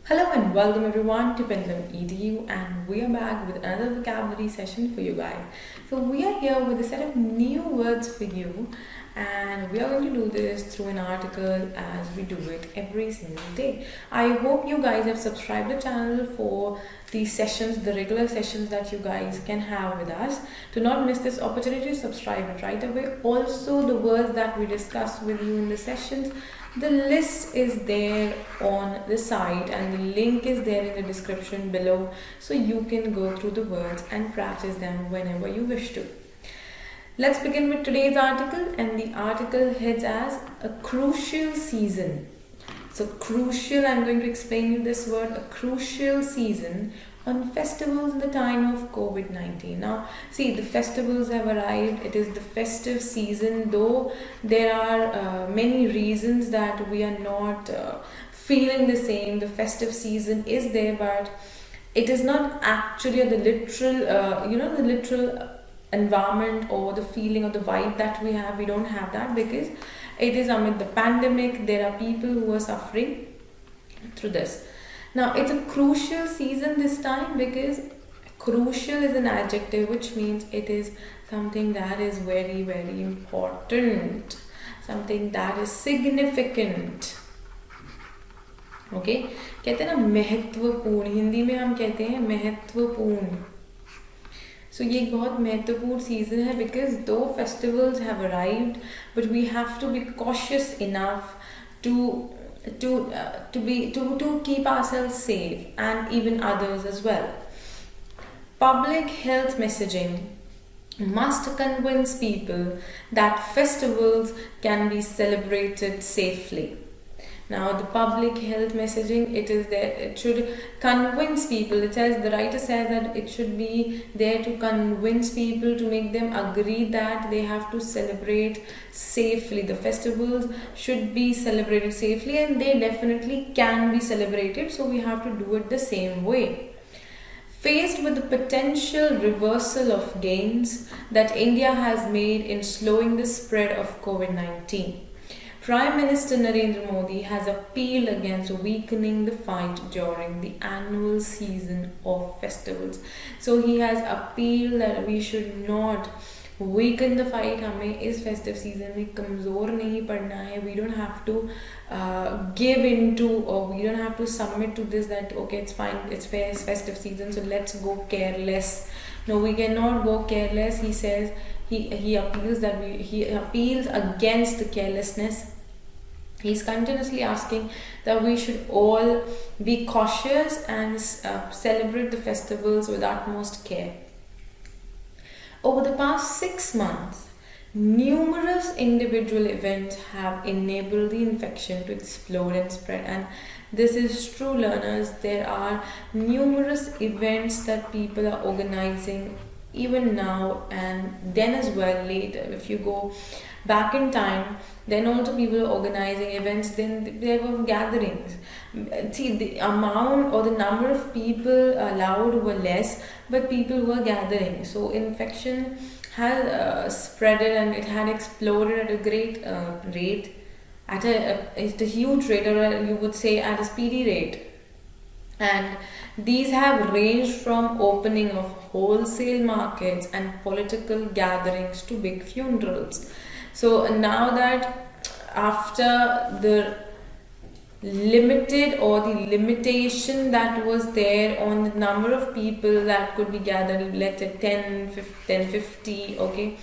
Hello and welcome everyone to PendulumEdu, and we are back with another vocabulary session for you guys. So we are here with a set of new words for you, and we are going to do this through an article as we do it every single day. I hope you guys have subscribed the channel for these sessions, the regular sessions that you guys can have with us. To not miss this opportunity, subscribe it right away. Also, the words that we discuss with you in the sessions, the list is there on the site and the link is there in the description below, so you can go through the words and practice them whenever you wish to. Let's begin with today's article, and the article heads as a crucial season. So crucial, I'm going to explain you this word, a crucial season on festivals in the time of COVID-19. Now, see, the festivals have arrived. It is the festive season, though there are many reasons that we are not feeling the same. The festive season is there, but it is not actually the literal, the literal environment or the feeling or the vibe that we have. We don't have that because it is amid the pandemic. There are people who are suffering through this. Now, it's a crucial season this time because crucial is an adjective, which means it is something that is very, very important, something that is significant. Okay? कहते हैं ना महत्वपूर्ण, हिंदी में हम कहते हैं महत्वपूर्ण. So ये एक बहुत महत्वपूर्ण season है because though festivals have arrived, but we have to be cautious enough to keep ourselves safe and even others as well. Public health messaging must convince people that festivals can be celebrated safely. Now, the public health messaging, it is there, it should convince people. It says, the writer says that it should be there to convince people, to make them agree that they have to celebrate safely. The festivals should be celebrated safely, and they definitely can be celebrated. So we have to do it the same way. Faced with the potential reversal of gains that India has made in slowing the spread of COVID-19, Prime Minister Narendra Modi has appealed against weakening the fight during the annual season of festivals. So he has appealed that we should not weaken the fight. हमें इस festive season में कमज़ोर नहीं पड़ना है. We don't have to give into, or we don't have to submit to this that okay, it's fine, it's festive season, so let's go careless. No, we cannot go careless. He says he appeals that he appeals against the carelessness. He's continuously asking that we should all be cautious and celebrate the festivals with utmost care. Over the past 6 months, numerous individual events have enabled the infection to explode and spread. And this is true, learners. There are numerous events that people are organizing even now and then as well later. If you go back in time, then also people are organizing events, then there were gatherings. See, the amount or the number of people allowed were less, but people were gathering. So infection has spreaded and it had exploded at a great rate, at a huge rate, or you would say at a speedy rate. And these have ranged from opening of wholesale markets and political gatherings to big funerals. So now that after the limited or the limitation that was there on the number of people that could be gathered, let's say 10, 50, okay.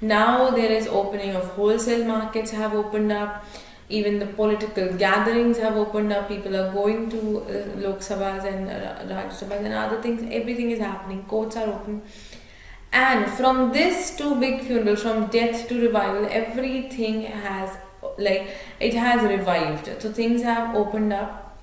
Now there is opening of wholesale markets have opened up. Even the political gatherings have opened up. People are going to Lok Sabhas and Rajya Sabhas and other things. Everything is happening. Courts are open. And from this to big funeral, from death to revival, everything has, it has revived. So things have opened up.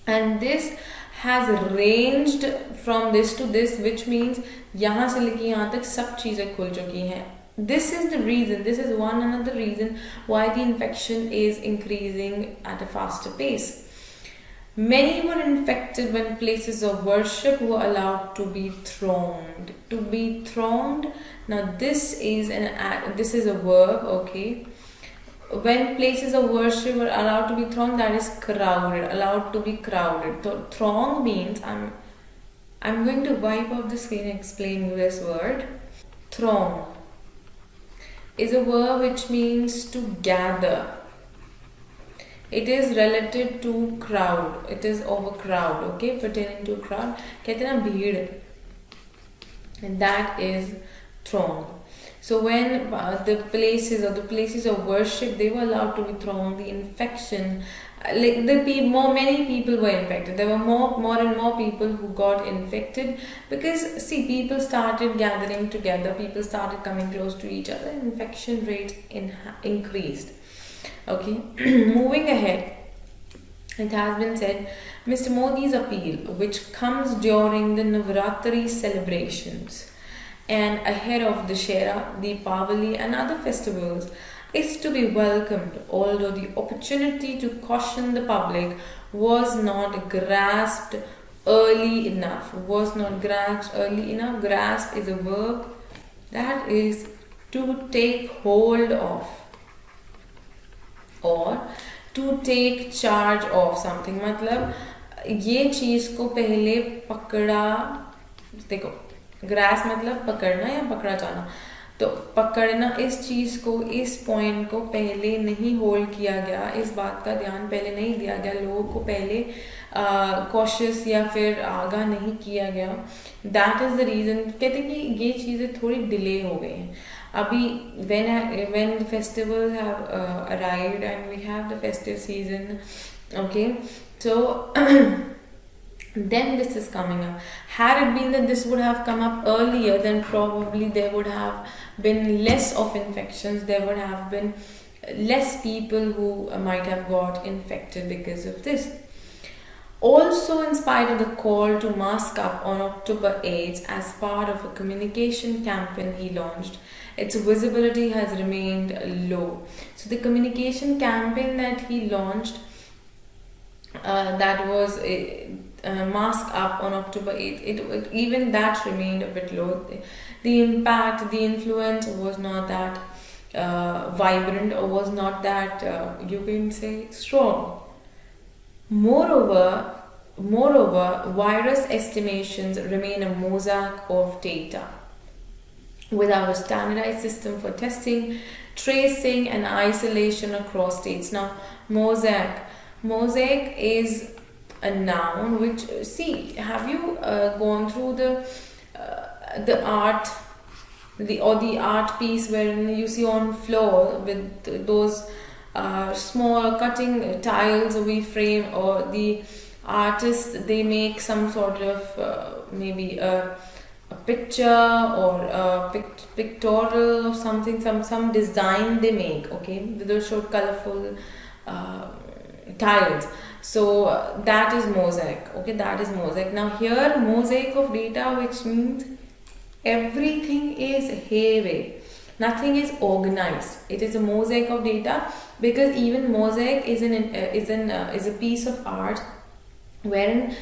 And this has ranged from this to this, which means यहाँ से लेके यहाँ तक सब चीज़ें खुल चुकी हैं. This is the reason, this is another reason why the infection is increasing at a faster pace. Many were infected when places of worship were allowed to be thronged. To be thronged. Now this is a verb, okay. when places of worship are allowed to be thronged, that is crowded, allowed to be crowded. So throng means, I'm going to wipe up the screen and explain you this word. Throng is a verb which means to gather. It is related to crowd. It is of a crowd, okay, pertaining to a crowd. कहते हैं ना भीड़, and that is throng. So when the places of worship, they were allowed to be thronged, the infection, many people were infected. There were more and more people who got infected because see, people started gathering together, people started coming close to each other, and infection rates increased. Okay, moving ahead, it has been said, Mr. Modi's appeal, which comes during the Navratri celebrations and ahead of Dussehra, Deepavali and other festivals, is to be welcomed, although the opportunity to caution the public was not grasped early enough. Grasp is a verb that is to take hold of or to take charge of something. मतलब ये चीज को पहले पकड़ा, देखो grass मतलब पकड़ना या पकड़ा जाना, तो पकड़ना, इस चीज को, इस पॉइंट को पहले नहीं होल्ड किया गया, इस बात का ध्यान पहले नहीं दिया गया, लोगों को पहले कॉशियस या फिर आगाह नहीं किया गया. That is the reason. कहते हैं कि ये चीज़ें थोड़ी डिले हो गई हैं. अभी when the festivals have arrived and we have the festive season, okay, so then this is coming up. Had it been that this would have come up earlier, then probably there would have been less of infections, there would have been less people who might have got infected because of this. Also, in spite of the call to mask up on October 8th as part of a communication campaign he launched, its visibility has remained low. So the communication campaign that he launched, that was mask up on October 8th, even that remained a bit low. The impact, the influence was not that vibrant, or was not that, you can say, strong. Moreover, virus estimations remain a mosaic of data. Without a standardized system for testing, tracing and isolation across states. Now, mosaic is a noun which, see, have you gone through the art, the art piece wherein you see on floor with those small cutting tiles we frame, or the artists, they make some sort of maybe a picture or a pictorial or something, some design they make, okay, those show colorful tiles. So that is mosaic, okay, that is mosaic. Now here, mosaic of data, which means everything is hayway, nothing is organized. It is a mosaic of data, because even mosaic is a piece of art wherein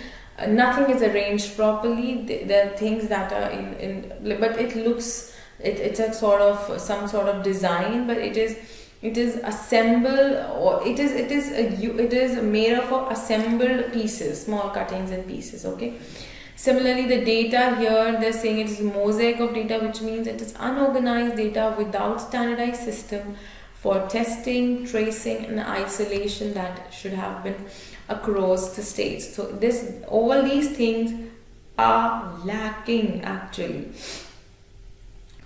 nothing is arranged properly. There are things that are but it looks, it's a sort of some sort of design, but it is assembled, or it is made of assembled pieces, small cuttings and pieces, okay. Similarly, the data here, they're saying it is a mosaic of data, which means it is unorganized data without standardized system for testing, tracing and isolation that should have been across the states. So all these things are lacking actually.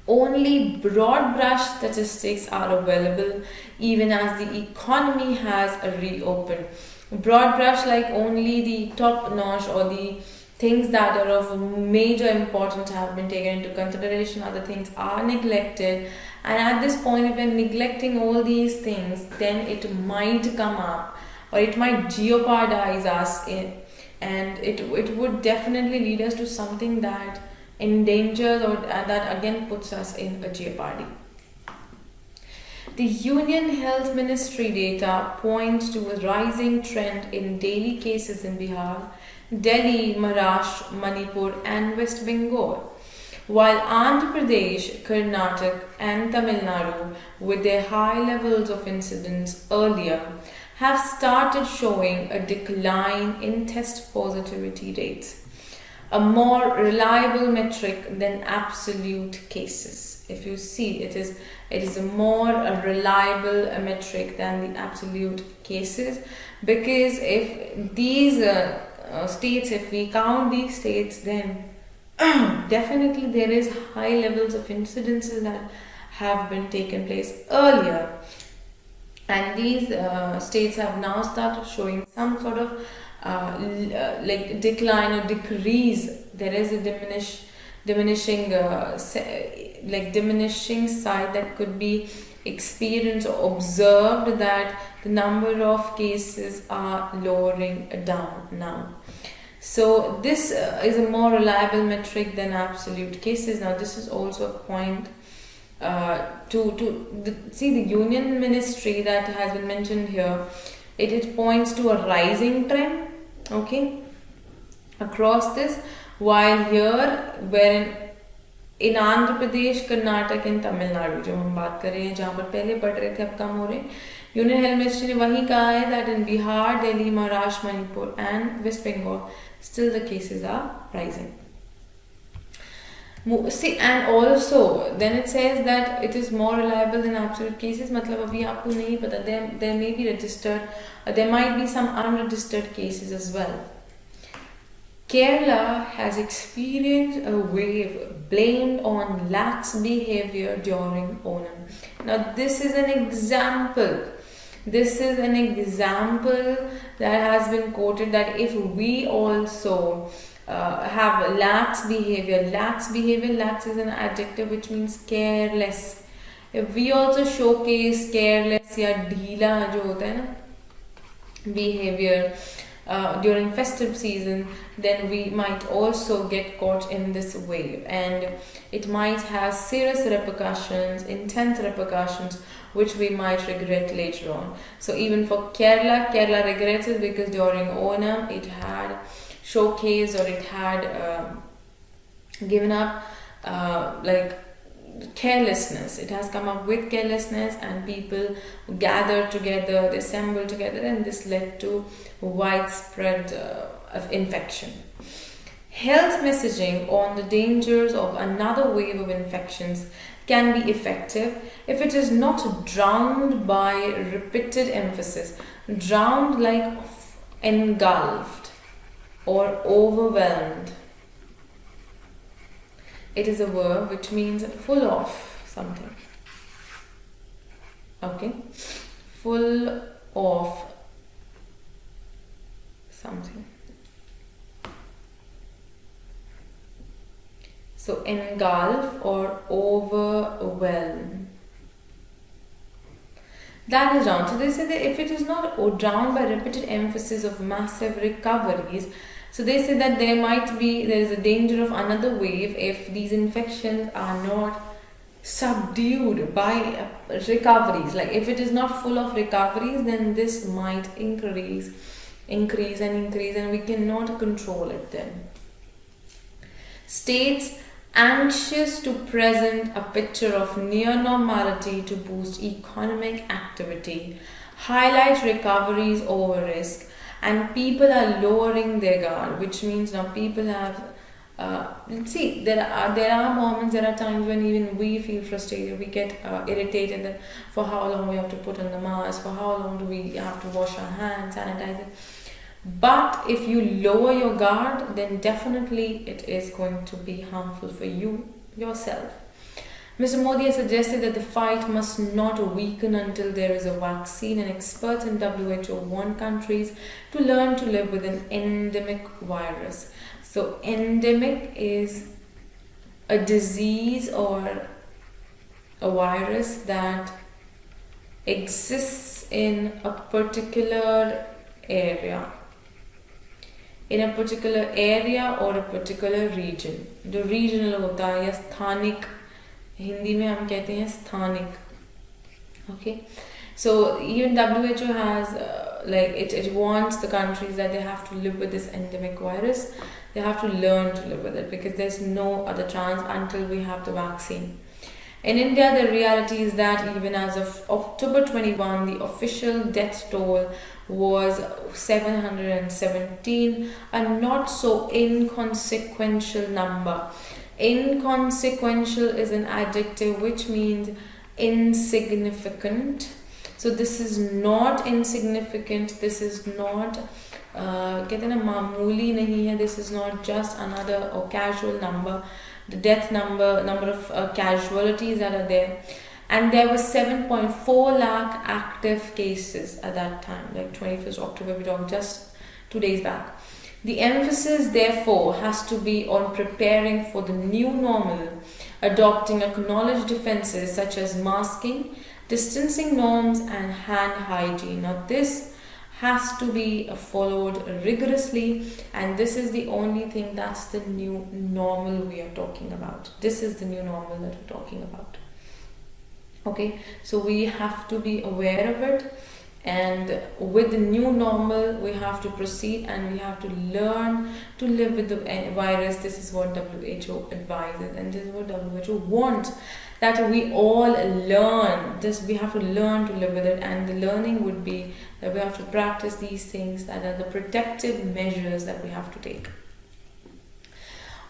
Only broad brush statistics are available, even as the economy has reopened. Broad brush, like only the top notch or the things that are of major importance have been taken into consideration. Other things are neglected, and at this point, if we're neglecting all these things, then it might come up, or it might jeopardize us and it would definitely lead us to something that endangers, or that again puts us in a jeopardy. The Union Health Ministry data points to a rising trend in daily cases in Bihar, Delhi, Maharashtra, Manipur and West Bengal. while Andhra Pradesh, Karnataka and Tamil Nadu, with their high levels of incidence earlier, have started showing a decline in test positivity rates, a more reliable metric than absolute cases. If you see, it is a more reliable metric than the absolute cases, because if these states, if we count these states, then definitely there is high levels of incidences that have been taken place earlier, and these states have now started showing some sort of like decline or decrease. There is a diminishing side that could be experienced or observed, that the number of cases are lowering down now. So this is a more reliable metric than absolute cases. Now this is also a point see the union ministry that has been mentioned here. It points to a rising trend, okay, across this, while here wherein in Andhra Pradesh, Karnataka and Tamil Nadu, जो हम बात कर रहे हैं, जहाँ पर पहले बढ़ रहे थे अब कम हो रहे हैं, यूनियन हेल्थ मिनिस्ट्री ने वही कहा है that in Bihar, Delhi, Maharashtra, Manipur and West Bengal still the cases are rising. See, and also then it says that it is more reliable than absolute cases. मतलब अभी आपको नहीं पता, there may be registered, there might be some unregistered cases as well. Kerala has experienced a wave blamed on lax behavior during Onam. Now this is an example. This is an example that has been quoted, that if we also have lax behavior, lax is an adjective which means careless. If we also showcase careless या ढीला जो होता है ना behavior during festive season, then we might also get caught in this wave, and it might have serious repercussions, intense repercussions, which we might regret later on. So even for Kerala regrets it because during Onam it had showcased, or it had given up like carelessness. It has come up with carelessness, and people gathered together, they assembled together, and this led to widespread of infection. Health messaging on the dangers of another wave of infections can be effective if it is not drowned by repeated emphasis. Drowned like engulfed or overwhelmed. It is a verb which means full of something. Okay? Full of something. So engulf or overwhelm. That is drowned. So they say that if it is not drowned by repeated emphasis of massive recoveries, so they say that there is a danger of another wave if these infections are not subdued by recoveries. Like if it is not full of recoveries, then this might increase, and we cannot control it then. States anxious to present a picture of near normality to boost economic activity highlight recoveries over risk, and people are lowering their guard, which means now people have there are moments, there are times when even we feel frustrated, we get irritated that for how long we have to put on the mask, for how long do we have to wash our hands, sanitize it. But if you lower your guard, then definitely it is going to be harmful for you yourself. Mr. Modi has suggested that the fight must not weaken until there is a vaccine, and experts in WHO warn countries to learn to live with an endemic virus. So endemic is a disease or a virus that exists in a particular area. In a particular area or a particular region. जो regional होता है या स्थानिक, हिंदी में हम कहते हैं स्थानिक. Okay, so even WHO has it wants the countries that they have to live with this endemic virus. They have to learn to live with it, because there's no other chance until we have the vaccine. In India, the reality is that even as of October 21, the official death toll was 717, a not so inconsequential number. Inconsequential is an adjective which means insignificant. So this is not insignificant, this is not कहते हैं ना मामूली नहीं है, this is not just another or casual number. The death number of casualties that are there, and there were 7.4 lakh active cases at that time, like 21st October, we talked just 2 days back. The emphasis therefore has to be on preparing for the new normal, adopting acknowledged defenses such as masking, distancing norms and hand hygiene. Now this has to be followed rigorously, and this is the only thing, that's the new normal we are talking about. This is the new normal that we're talking about. Okay, so we have to be aware of it, and with the new normal we have to proceed, and we have to learn to live with the virus. This is what WHO advises, and this is what WHO wants, that we all learn this. We have to learn to live with it, and the learning would be that we have to practice these things that are the protective measures that we have to take.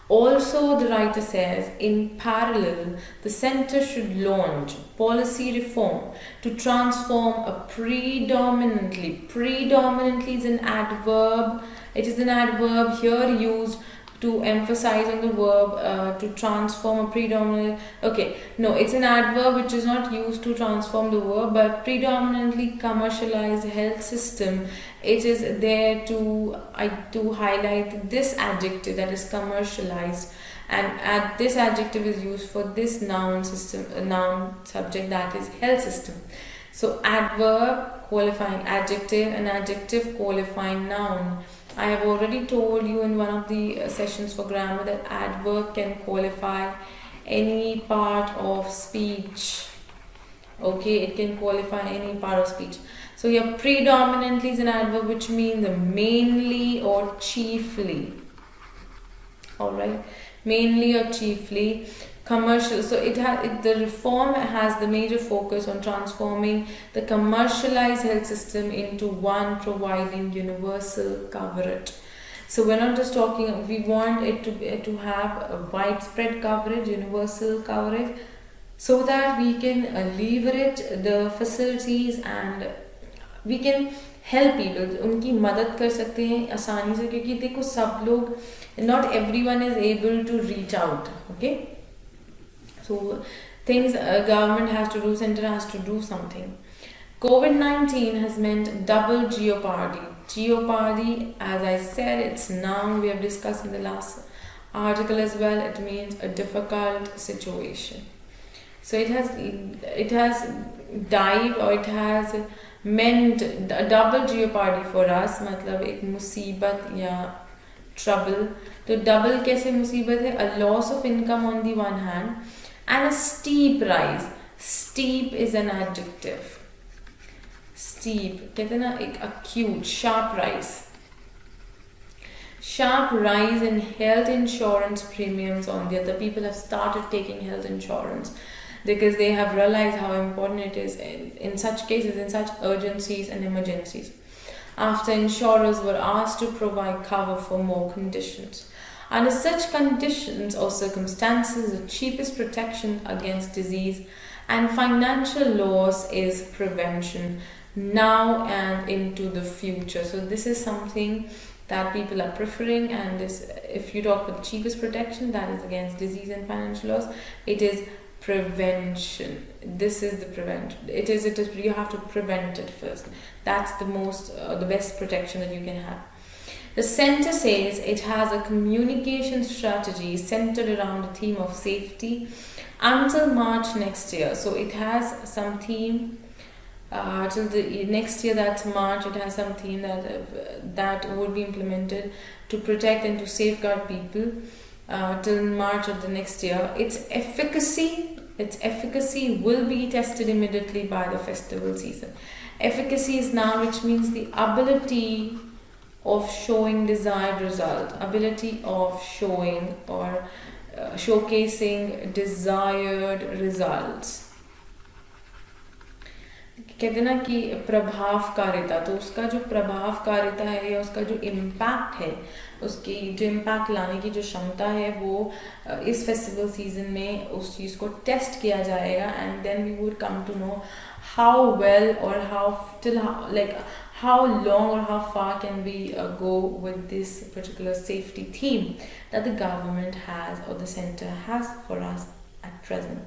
Also, the writer says, in parallel, the center should launch policy reform to transform a predominantly is an adverb. It is an adverb here used to emphasize on the verb to transform a predominant. Okay, no, it's an adverb which is not used to transform the verb, but predominantly commercialized health system. It is there to highlight this adjective, that is commercialized, and this adjective is used for this noun subject, that is health system. So adverb qualifying adjective, an adjective qualifying noun. I have already told you in one of the sessions for grammar that adverb can qualify any part of speech. Okay, it can qualify any part of speech. So here, predominantly is an adverb which means mainly or chiefly. Alright, mainly or chiefly. Commercial, so the reform has the major focus on transforming the commercialized health system into one providing universal coverage. So we're not just talking, we want it to have a widespread coverage, universal coverage, so that we can leverage the facilities and we can help people. उनकी मदद कर सकते हैं आसानी से, क्योंकि देखो सब लोग, not everyone is able to reach out. Okay. So things government has to do, center has to do something. COVID-19 has meant double jeopardy. Jeopardy, as I said, it's noun, we have discussed in the last article as well. It means a difficult situation. So it has died, or it has meant a double jeopardy for us, मतलब एक मुसीबत या trouble. तो double कैसे मुसीबत है? A loss of income on the one hand, and a steep rise. Steep is an adjective. Steep, कहते हैं ना, एक acute, sharp rise. Sharp rise in health insurance premiums on the other. People have started taking health insurance because they have realized how important it is in such cases, in such urgencies and emergencies. After insurers were asked to provide cover for more conditions. Under such conditions or circumstances, the cheapest protection against disease and financial loss is prevention, now and into the future. So this is something that people are preferring, and this, if you talk about the cheapest protection, that is against disease and financial loss, it is prevention. This is the prevention. It is you have to prevent it first. That's the best protection that you can have. The center says it has a communication strategy centered around the theme of safety until March next year. So it has some theme till the next year, that's March. It has some theme that would be implemented to protect and to safeguard people till March of the next year. Its efficacy will be tested immediately by the festival season. Efficacy is noun, which means the ability of showing desired result, ability of showing or showcasing desired results. कहते ना कि प्रभावकारिता, तो उसका जो प्रभावकारिता है या उसका जो इम्पैक्ट है, उसकी जो इम्पैक्ट लाने की जो क्षमता है, वो इस फेस्टिवल सीजन में उस चीज़ को टेस्ट किया जाएगा. And then we would come to know how well or how long or how far can we go with this particular safety theme that the government has or the center has for us at present.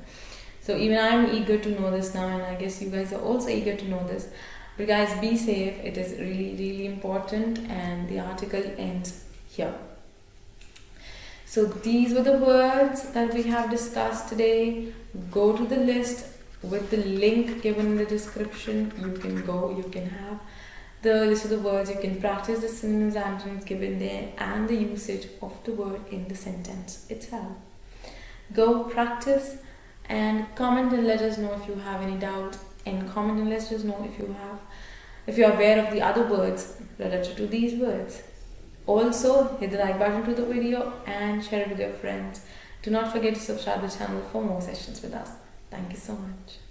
So even I'm eager to know this now, and I guess you guys are also eager to know this. But guys, be safe. It is really, really important, and the article ends here. So these were the words that we have discussed today. Go to the list with the link given in the description. You can go, you can have the list of the words, you can practice the synonyms and antonyms given there and the usage of the word in the sentence itself. Go practice and comment and let us know if you have any doubt, and comment and let us know if you are aware of the other words related to these words. Also hit the like button to the video and share it with your friends. Do not forget to subscribe to the channel for more sessions with us. Thank you so much.